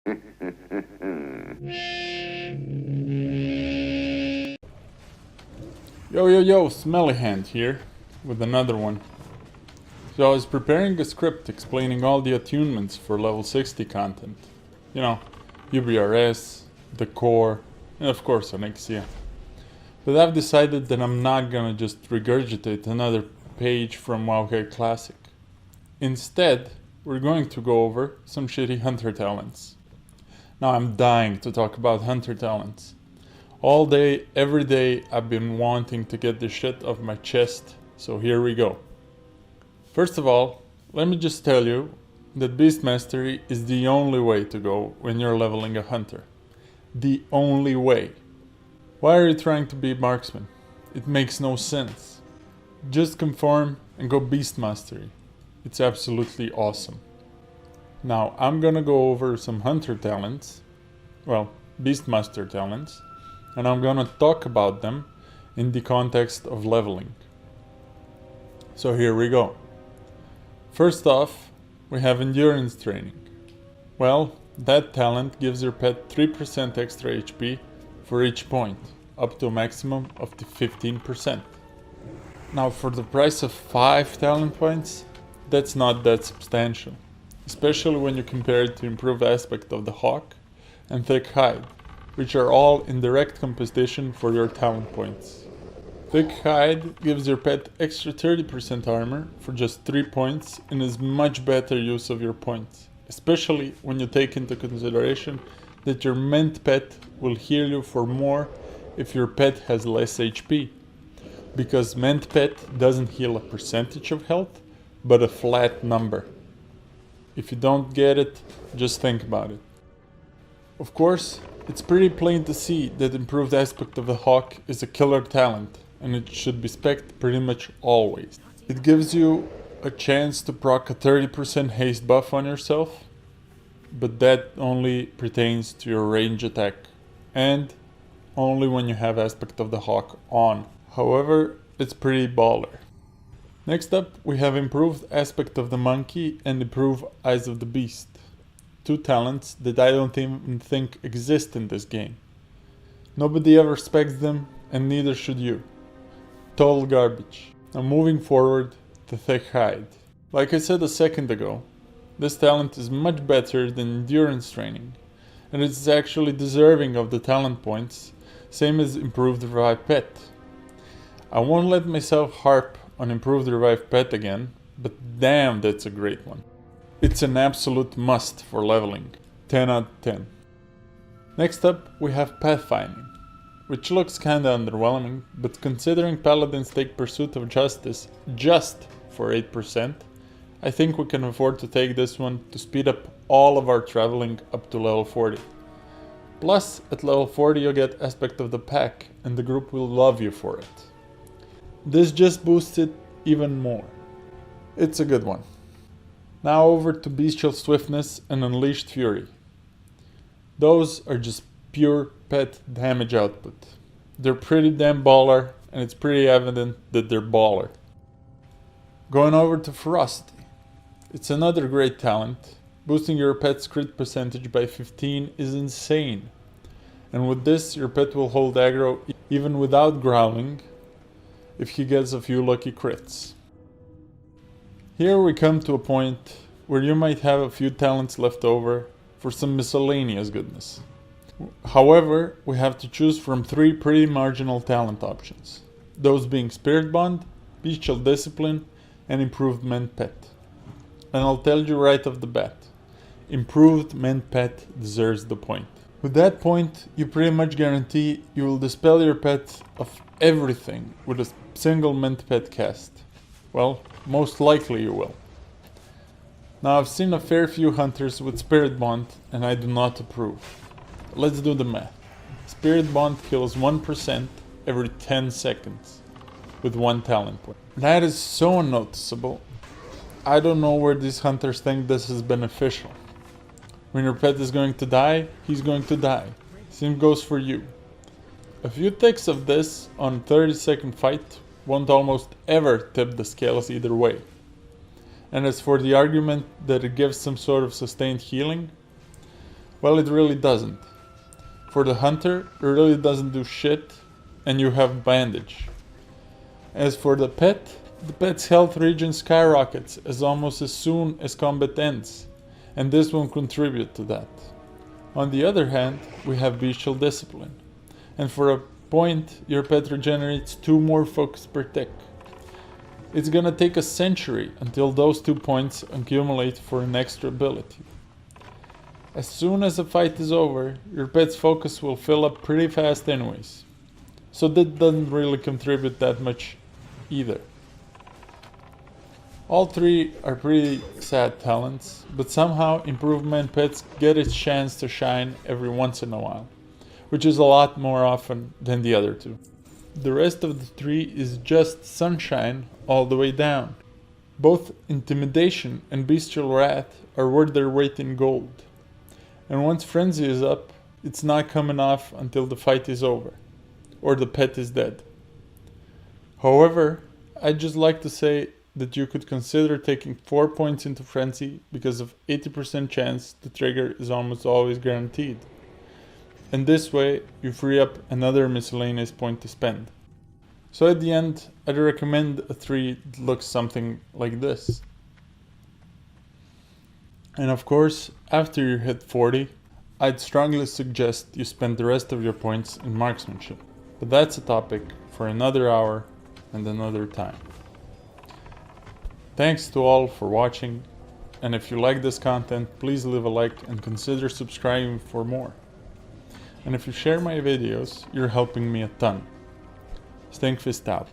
Yo, Smelly Hand here, with another one. So I was preparing a script explaining all the attunements for level 60 content. You know, UBRS, the core, and of course Onyxia. But I've decided that I'm not gonna just regurgitate another page from Wowhead Classic. Instead, we're going to go over some shitty hunter talents. Now I'm dying to talk about hunter talents. All day, every day, I've been wanting to get this shit off my chest, so here we go. First of all, let me just tell you that Beast Mastery is the only way to go when you're leveling a hunter. The only way. Why are you trying to be marksman? It makes no sense. Just conform and go Beast Mastery. It's absolutely awesome. Now I'm gonna go over some hunter talents, well, Beastmaster talents, and I'm gonna talk about them in the context of leveling. So here we go. First off, we have endurance training. Well, that talent gives your pet 3% extra HP for each point, up to a maximum of 15%. Now for the price of 5 talent points, that's not that substantial, especially when you compare it to improved aspect of the Hawk and Thickhide, which are all in direct competition for your talent points. Thickhide gives your pet extra 30% armor for just 3 points and is much better use of your points, especially when you take into consideration that your ment pet will heal you for more if your pet has less HP, because ment pet doesn't heal a percentage of health, but a flat number. If you don't get it, just think about it. Of course, it's pretty plain to see that improved aspect of the Hawk is a killer talent, and it should be spec'd pretty much always. It gives you a chance to proc a 30% haste buff on yourself, but that only pertains to your range attack, and only when you have aspect of the Hawk on. However, it's pretty baller. Next up, we have improved aspect of the Monkey and improved Eyes of the Beast. 2 talents that I don't even think exist in this game. Nobody ever specs them, and neither should you. Total garbage. Now moving forward to Thickhide. Like I said a second ago, this talent is much better than endurance training, and it's actually deserving of the talent points, same as improved revive pet. I won't let myself harp on improved revive pet again, but damn, that's a great one. It's an absolute must for leveling. 10 out of 10. Next up, we have Petfine, which looks kinda underwhelming, but considering paladins take Pursuit of Justice just for 8%, I think we can afford to take this one to speed up all of our traveling up to level 40. Plus, at level 40 you'll get Aspect of the Pack, and the group will love you for it. This just boosts it even more. It's a good one. Now over to Bestial Swiftness and Unleashed Fury. Those are just pure pet damage output. They're pretty damn baller, and it's pretty evident that they're baller. Going over to Ferocity. It's another great talent. Boosting your pet's crit percentage by 15 is insane. And with this, your pet will hold aggro even without growling if he gets a few lucky crits. Here we come to a point where you might have a few talents left over for some miscellaneous goodness. However, we have to choose from 3 pretty marginal talent options, those being Spirit Bond, Bestial Discipline, and Improved Ment Pet. And I'll tell you right off the bat, Improved Ment Pet deserves the point. With that point, you pretty much guarantee you will dispel your pet of everything with a single Ment Pet cast. Well, most likely you will. Now I've seen a fair few hunters with Spirit Bond and I do not approve. Let's do the math. Spirit Bond kills 1% every 10 seconds with 1 talent point. That is so unnoticeable. I don't know where these hunters think this is beneficial. When your pet is going to die, he's going to die. Same goes for you. A few ticks of this on a 30-second fight won't almost ever tip the scales either way. And as for the argument that it gives some sort of sustained healing, Well, it really doesn't. For the hunter, it really doesn't do shit, and you have bandage. As for the pet's health regen skyrockets almost as soon as combat ends, and this won't contribute to that. On the other hand, we have bestial discipline, and for a point, your pet regenerates 2 more focus per tick. It's gonna take a century until those 2 points accumulate for an extra ability. As soon as the fight is over, your pet's focus will fill up pretty fast anyways, so that doesn't really contribute that much either. All 3 are pretty sad talents, but somehow improvement pets get its chance to shine every once in a while, which is a lot more often than the other 2. The rest of the 3 is just sunshine all the way down. Both intimidation and bestial wrath are worth their weight in gold. And once frenzy is up, it's not coming off until the fight is over, or the pet is dead. However, I'd just like to say that you could consider taking 4 points into frenzy because of 80% chance the trigger is almost always guaranteed. And this way, you free up another miscellaneous point to spend. So at the end, I'd recommend a 3 that looks something like this. And of course, after you hit 40, I'd strongly suggest you spend the rest of your points in marksmanship. But that's a topic for another hour and another time. Thanks to all for watching, and if you like this content, please leave a like and consider subscribing for more. And if you share my videos, you're helping me a ton. Stinkfist out.